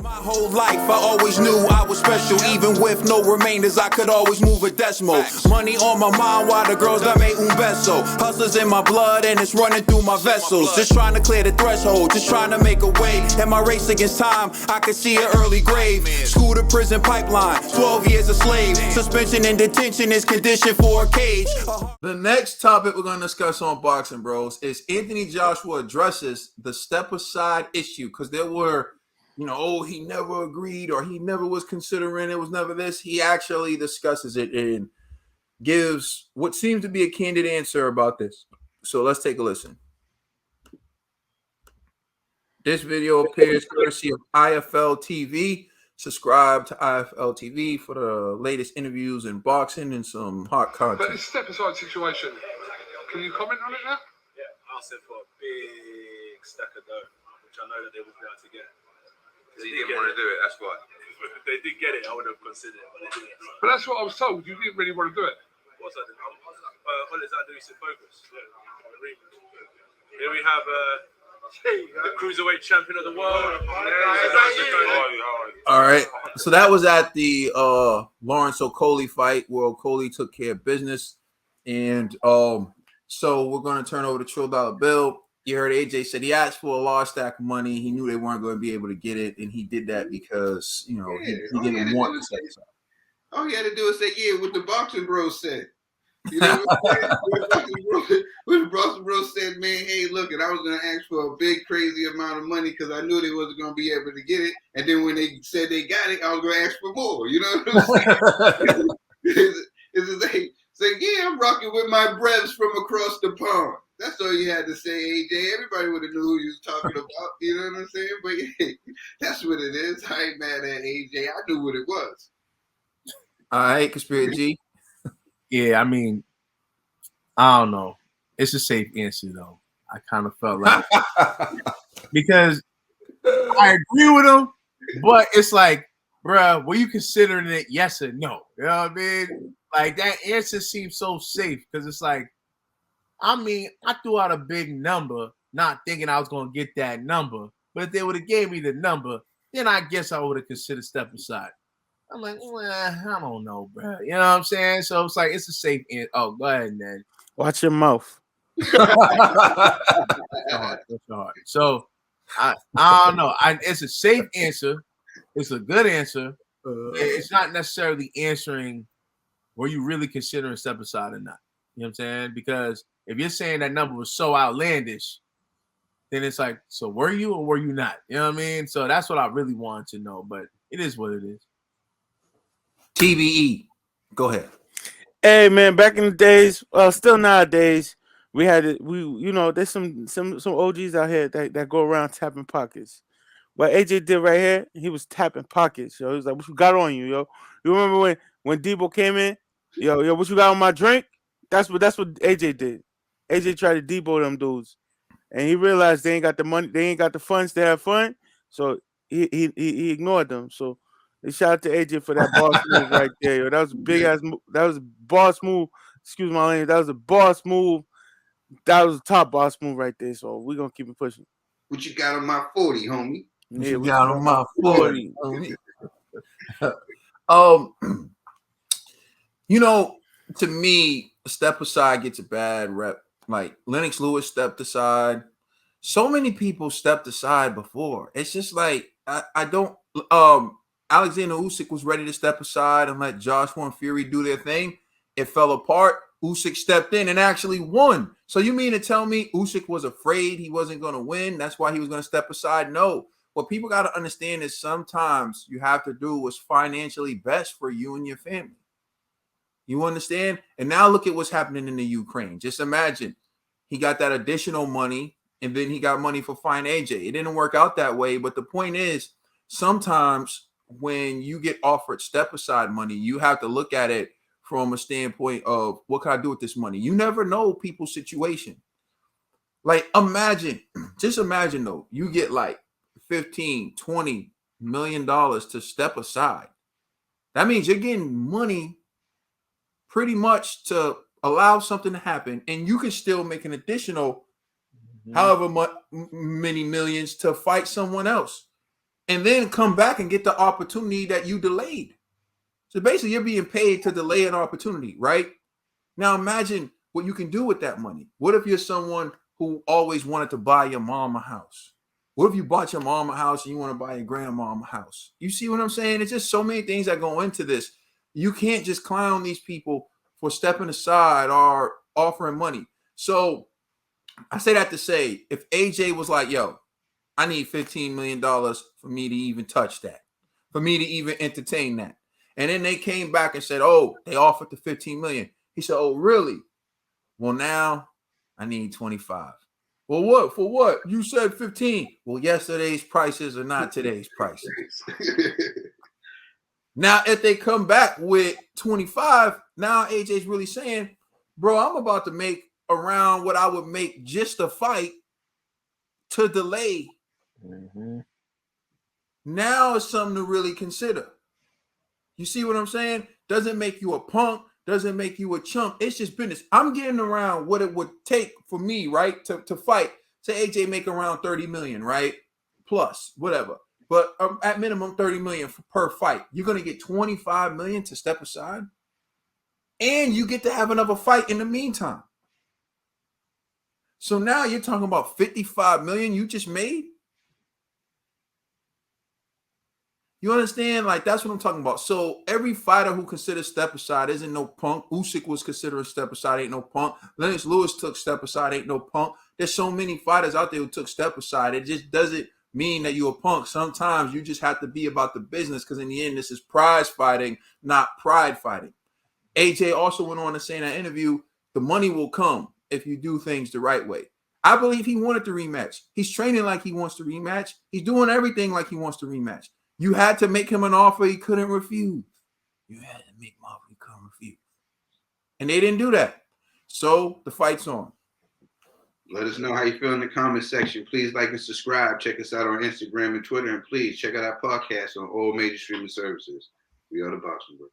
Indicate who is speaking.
Speaker 1: My whole life, I always knew I was special. Even with no remainders, I could always move a decimal. Money on my mind while the girls that made un beso. Hustlers in my blood and it's running through my vessels. Just trying to clear the threshold, just trying to make a way. In my race against time, I could see an early grave. School to prison pipeline, 12 years a slave. Suspension and detention is conditioned for a cage.
Speaker 2: The next topic we're going to discuss on Boxing Bros is Anthony Joshua addresses the step aside issue, because there were, he never agreed or he never was considering, it was never this. He actually discusses it and gives what seems to be a candid answer about this. So let's take a listen. This video appears courtesy of IFL TV. Subscribe to IFL TV for the latest interviews in boxing and some hot content.
Speaker 3: But this step-aside situation, can you comment on it now?
Speaker 4: Yeah, I said for a big stack of dough, which I know that they would be able to get.
Speaker 5: He didn't want to do it, that's why.
Speaker 4: If they did get it, I would have considered it, but they didn't.
Speaker 3: But that's what I was told. You didn't really want to do it.
Speaker 4: What's that? What is that? Do focus? Here we have the cruiserweight champion of the world.
Speaker 2: All right. So that was at the Lawrence Okolie fight where Okolie took care of business. And so we're going to turn over the $1 trillion bill. You heard AJ said he asked for a large stack of money. He knew they weren't going to be able to get it. And he did that because, he didn't want to say something.
Speaker 6: All he had to do is say, yeah, what the Boxing Bros said. You know what I'm saying? When the Boxing Bros said, man, hey, look, and I was going to ask for a big, crazy amount of money because I knew they wasn't going to be able to get it. And then when they said they got it, I was going to ask for more. You know what I'm saying? Say, yeah, I'm rocking with my brevs from across the pond. That's all you had to say, AJ. Everybody would have knew who you was talking about. You know what I'm saying? But yeah, that's what it is. I ain't mad at AJ. I knew what it was.
Speaker 2: All right, Conspiracy G.
Speaker 7: Yeah, I mean, I don't know. It's a safe answer, though. I kind of felt like because I agree with him, but it's like, bruh, were you considering it yes or no? You know what I mean? Like, that answer seems so safe because it's like, I mean, I threw out a big number, not thinking I was going to get that number. But if they would have gave me the number, then I guess I would have considered step aside. I'm like, well, I don't know, bro. You know what I'm saying? So it's like, it's a safe answer. Oh, go ahead, man.
Speaker 8: Watch your mouth.
Speaker 7: That's hard. So I don't know. It's a safe answer. It's a good answer. It's not necessarily answering were you really considering step aside or not. You know what I'm saying? Because if you're saying that number was so outlandish, then it's like, so were you or were you not? You know what I mean? So that's what I really wanted to know. But it is what it is.
Speaker 2: TBE. Go ahead.
Speaker 8: Hey man, back in the days, still nowadays, we had it. There's some OGs out here that go around tapping pockets. What AJ did right here, he was tapping pockets. Yo, he was like, "What you got on you, yo?" You remember when Debo came in? Yo, what you got on my drink? That's what AJ did. AJ tried to Debo them dudes, and he realized they ain't got the money, they ain't got the funds to have fun, so he ignored them. So. Shout out to AJ for that boss move right there. Yo. That was a big ass. That was a boss move. Excuse my language. That was a boss move. That was a top boss move right there. So we're gonna keep it pushing.
Speaker 6: What you got on my 40, homie?
Speaker 2: Yeah, you got on my 40. To me, step aside gets a bad rep. Like Lennox Lewis stepped aside. So many people stepped aside before. It's just like I don't. Alexander Usyk was ready to step aside and let Joshua and Fury do their thing. It fell apart. Usyk stepped in and actually won. So you mean to tell me Usyk was afraid he wasn't going to win? That's why he was going to step aside? No. What people got to understand is sometimes you have to do what's financially best for you and your family. You understand? And now look at what's happening in the Ukraine. Just imagine he got that additional money and then he got money for Fine AJ. It didn't work out that way. But the point is, sometimes when you get offered step aside money, you have to look at it from a standpoint of what can I do with this money? You never know people's situation. Like just imagine though, you get like 15, 20 million dollars to step aside. That means you're getting money pretty much to allow something to happen, and you can still make an additional however many millions to fight someone else. and then come back and get the opportunity that you delayed. So basically, you're being paid to delay an opportunity, right? Now imagine what you can do with that money. What if you're someone who always wanted to buy your mom a house? What if you bought your mom a house and you want to buy your grandmom a house? You see what I'm saying? It's just so many things that go into this. You can't just clown these people for stepping aside or offering money. So I say that to say, if AJ was like, yo, I need $15 million for me to even touch that, for me to even entertain that. And then they came back and said, oh, they offered the 15 million. He said, oh, really? Well, now I need 25. Well, what? For what? You said 15. Well, yesterday's prices are not today's prices. Now, if they come back with 25, now AJ's really saying, bro, I'm about to make around what I would make just a fight to delay.
Speaker 7: Mm-hmm.
Speaker 2: Now it's something to really consider. You see what I'm saying? Doesn't make you a punk, doesn't make you a chump. It's just business. I'm getting around what it would take for me, right, to fight. Say AJ make around 30 million, right? Plus, whatever. But at minimum 30 million per fight. You're going to get 25 million to step aside. And you get to have another fight in the meantime. So now you're talking about 55 million you just made. You understand? Like, that's what I'm talking about. So every fighter who considers step aside isn't no punk. Usyk was considering step aside, ain't no punk. Lennox Lewis took step aside, ain't no punk. There's so many fighters out there who took step aside. It just doesn't mean that you're a punk. Sometimes you just have to be about the business, because in the end, this is prize fighting, not pride fighting. AJ also went on to say in that interview, the money will come if you do things the right way. I believe he wanted the rematch. He's training like he wants to rematch. He's doing everything like he wants to rematch. You had to make him an offer he couldn't refuse. You had to make him an offer he couldn't refuse. And they didn't do that. So the fight's on.
Speaker 6: Let us know how you feel in the comment section. Please like and subscribe. Check us out on Instagram and Twitter. And please check out our podcast on all major streaming services. We are the Boxing Bros.